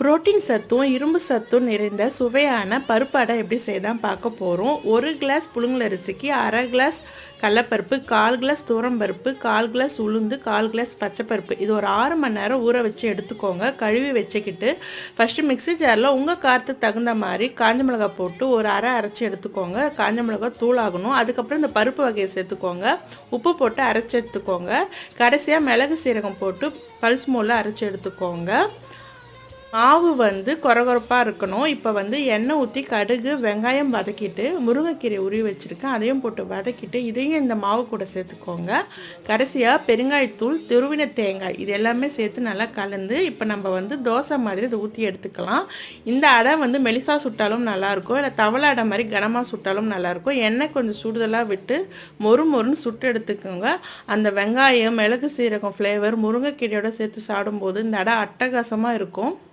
Protein சத்தும் இரும்பு சத்தும் நிறைந்த சுவையான பருப்பு அடை எப்படி செய்யதான் பார்க்க போகிறோம். 1 கிளாஸ் புழுங்கலரிசிக்கு அரை கிளாஸ் கடலப்பருப்பு, 1/4 கிளாஸ் துவரம்பருப்பு, 1/4 கிளாஸ் உளுந்து, 1/4 கிளாஸ் பச்சைப்பருப்பு. இது ஒரு 6 மணி நேரம் ஊற வச்சு எடுத்துக்கோங்க. கழுவி வச்சுக்கிட்டு ஃபஸ்ட்டு மிக்ஸி ஜாரில் உங்கள் காரத்துக்கு தகுந்த மாதிரி காஞ்ச மிளகாய் போட்டு ஒரு அரைச்சி எடுத்துக்கோங்க. காஞ்ச மிளகாய் தூளாகணும். அதுக்கப்புறம் இந்த பருப்பு வகையை சேர்த்துக்கோங்க. உப்பு போட்டு அரைச்சி எடுத்துக்கோங்க. கடைசியாக மிளகு சீரகம் போட்டு பல்ஸ் மோடில் அரைச்சி எடுத்துக்கோங்க. மாவு கொரகொரப்பாக இருக்கணும். இப்போ எண்ணெய் ஊற்றி கடுகு வெங்காயம் வதக்கிட்டு முருங்கைக்கீரை உருவி வச்சுருக்கேன், அதையும் போட்டு வதக்கிட்டு இதையும் இந்த மாவு கூட சேர்த்துக்கோங்க. கடைசியாக பெருங்காயத்தூள், துருவின தேங்காய் இது எல்லாமே சேர்த்து நல்லா கலந்து இப்போ நம்ம தோசை மாதிரி இதை ஊற்றி எடுத்துக்கலாம். இந்த அடை மெலிசா சுட்டாலும் நல்லாயிருக்கும், இல்லை தவளை அடை மாதிரி கனமாக சுட்டாலும் நல்லாயிருக்கும். எண்ணெய் கொஞ்சம் சுடுதலாக விட்டு மொறுன்னு சுட்டு எடுத்துக்கோங்க. அந்த வெங்காயம் மிளகு சீரகம் ஃப்ளேவர் முருங்கைக்கீரையோடு சேர்த்து சாப்பிடும்போது இந்த அடை அட்டகாசமாக இருக்கும்.